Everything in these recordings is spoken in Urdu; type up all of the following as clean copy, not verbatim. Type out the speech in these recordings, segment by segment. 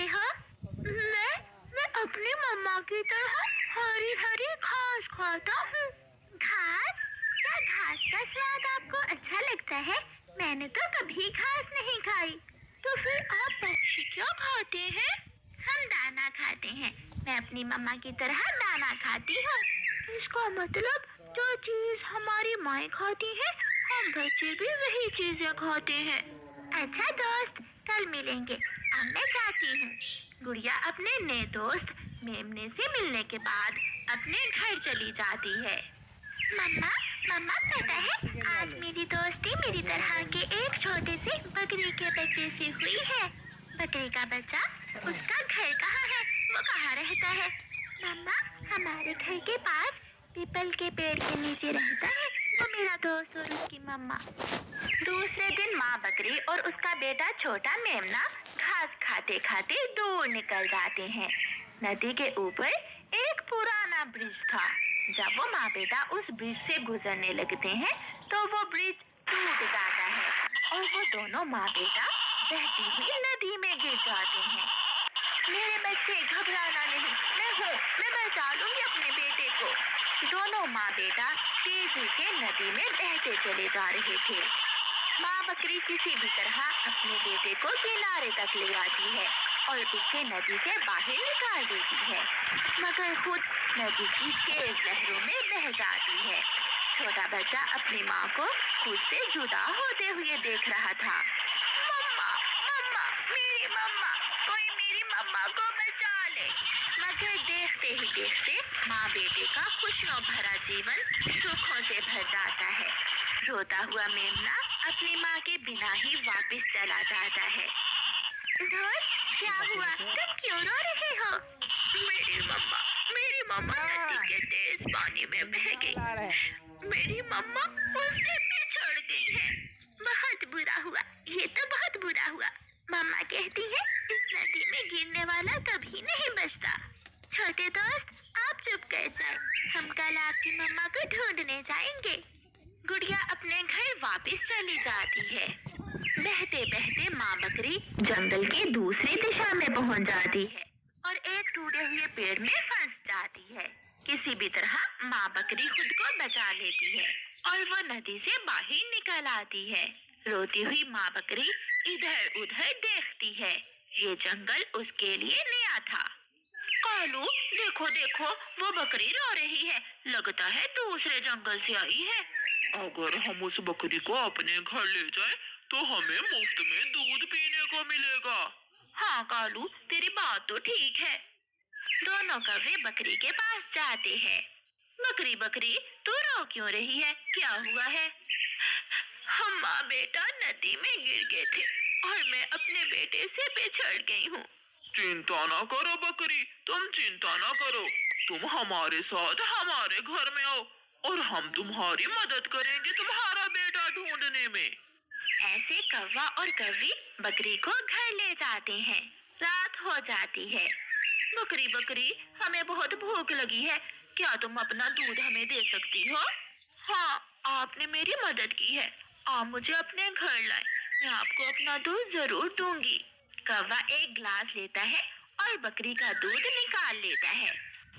کھاتے ہو؟ میں اپنی مما کی طرح ہری ہری گھاس کھاتا ہوں۔ گھاس؟ کیا گھاس کا سواد آپ کو اچھا لگتا ہے؟ میں نے تو کبھی گھاس نہیں کھائی۔ تو پھر آپ پکشی کیا کھاتے ہیں؟ ہم دانا کھاتے ہیں۔ میں اپنی مما کی طرح دانا کھاتی ہوں۔ اس کا مطلب جو چیز ہماری مائیں کھاتی ہیں ہم بچے بھی وہی چیزیں کھاتے ہیں۔ اچھا دوست، کل ملیں گے۔ اب میں جاتی ہوں۔ گڑیا اپنے نئے دوست میمنے سے ملنے کے بعد اپنے گھر چلی جاتی ہے۔ مما پتہ ہے آج میری دوستی میری طرح کے ایک چھوٹے سے بکری کے بچے سے ہوئی ہے۔ بکری کا بچہ، اس کا گھر کہاں ہے؟ وہ کہاں رہتا ہے؟ مما، ہمارے گھر کے پاس پیپل کے پیڑ کے نیچے رہتا ہے وہ میرا دوست اور اس کی مما۔ دوسرے دن ماں بکری اور اس کا بیٹا چھوٹا میمنا گھاس کھاتے کھاتے دور نکل جاتے ہیں۔ ندی کے اوپر ایک پرانا برج تھا۔ جب وہ ماں بیٹا اس برج سے گزرنے لگتے ہیں تو وہ برج ٹوٹ جاتا ہے اور وہ دونوں ماں بیٹا بہتی ہوئی ندی میں گر جاتے ہیں۔ میرے بچے، گھبرانا نہیں، میں بچا لوں گی اپنے بیٹے کو۔ دونوں ماں بیٹا تیزی سے ندی میں بہتے چلے جا رہے تھے۔ ماں بکری کسی بھی طرح اپنے بیٹے کو کنارے تک لے آتی ہے اور اسے ندی سے باہر نکال دیتی ہے، مگر خود ندی کی تیز لہروں میں بہہ جاتی ہے۔ چھوٹا بچہ اپنی ماں کو خود سے جدا ہوتے ہوئے دیکھ رہا تھا۔ مما، میری مما، کوئی میری مما کو بچا لے۔ مگر دیکھتے ہی دیکھتے ماں بیٹے کا خوشیوں بھرا جیون سکھوں سے بھر جاتا ہے۔ روتا ہوا میمنا اپنی ماں کے بنا ہی واپس چلا جاتا ہے۔ دوست، کیا ہوا؟ تم کیوں رو رہے ہو؟ میری مما ندی کے تیز پانی میں بہہ گئی۔ میری مما مجھ سے بچھڑ گئی ہے۔ بہت برا ہوا، یہ تو بہت برا ہوا۔ مما کہتی ہے اس ندی میں گرنے والا کبھی نہیں بچتا۔ چھوٹے دوست، آپ چپ کر جائیں، ہم کل آپ کی مما کو ڈھونڈنے جائیں گے۔ گڑیا اپنے گھر واپس چلی جاتی ہے۔ بہتے بہتے ماں بکری جنگل کی دوسری دشا میں پہنچ جاتی ہے اور ایک ٹوٹے ہوئے پیڑ میں پھنس جاتی ہے۔ کسی بھی طرح ماں بکری خود کو بچا لیتی ہے اور وہ ندی سے باہر نکل آتی ہے۔ روتی ہوئی ماں بکری ادھر ادھر دیکھتی ہے۔ یہ جنگل اس کے لیے نیا تھا۔ کالو، دیکھو وہ بکری رو رہی ہے، لگتا ہے دوسرے جنگل سے آئی ہے۔ اگر ہم اس بکری کو اپنے گھر لے جائیں تو ہمیں مفت میں دودھ پینے کو ملے گا۔ ہاں کالو، تیری بات تو ٹھیک ہے۔ دونوں کوے بکری کے پاس جاتے ہیں۔ بکری، تو رو کیوں رہی ہے؟ کیا ہوا ہے؟ ہم ماں بیٹا ندی میں گر گئے تھے اور میں اپنے بیٹے سے بچھڑ گئی ہوں۔ چنتا نہ کرو بکری، تم چنتا نہ کرو، تم ہمارے ساتھ ہمارے گھر میں آؤ اور ہم تمہاری مدد کریں گے تمہارا بیٹا ڈھونڈنے میں۔ ایسے کوا اور کوی بکری کو گھر لے جاتے ہیں۔ رات ہو جاتی ہے۔ بکری، ہمیں بہت بھوک لگی ہے، کیا تم اپنا دودھ ہمیں دے سکتی ہو؟ ہاں، آپ نے میری مدد کی ہے، آپ مجھے اپنے گھر لائیں، میں آپ کو اپنا دودھ ضرور دوں گی۔ کوا ایک گلاس لیتا ہے اور بکری کا دودھ نکال لیتا ہے۔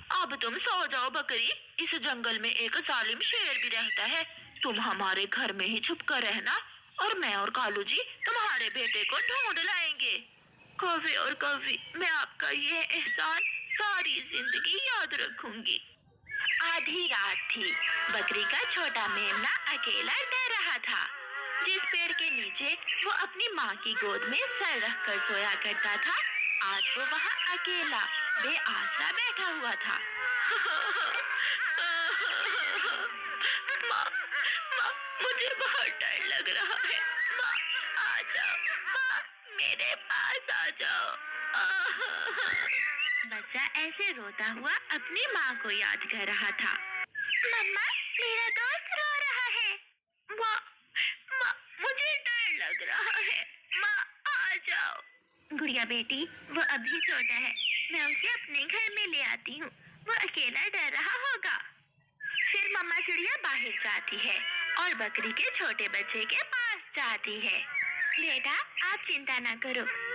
اب تم سو جاؤ بکری، اس جنگل میں ایک ظالم شیر بھی رہتا ہے، تم ہمارے گھر میں ہی چھپ کر رہنا اور میں اور کالو جی تمہارے بیٹے کو ڈھونڈ لائیں گے۔ کوی اور کوی، میں آپ کا یہ احسان ساری زندگی یاد رکھوں گی۔ آدھی رات تھی۔ بکری کا چھوٹا میمنا اکیلا ڈر رہا تھا۔ جس پیڑ کے نیچے وہ اپنی ماں کی گود میں سر رکھ کر سویا کرتا تھا، آج وہ وہاں اکیلا بے آسرا بیٹھا ہوا تھا۔ ماں، مجھے بہت ڈر لگ رہا ہے، ماں آ جاؤ، ماں میرے پاس آ جاؤ۔ بچہ ایسے روتا ہوا اپنی ماں کو یاد کر رہا تھا۔ مما، میرا دوست رو رہا ہے۔ ماں، مجھے ڈر لگ رہا ہے، ماں آ جاؤ۔ گڑیا بیٹی، وہ ابھی چھوٹا ہے، میں اسے اپنے گھر میں لے آتی ہوں، وہ اکیلا ڈر رہا ہوگا۔ پھر مما چڑیا باہر جاتی ہے اور بکری کے چھوٹے بچے کے پاس جاتی ہے۔ بیٹا، آپ چنتا نہ کرو،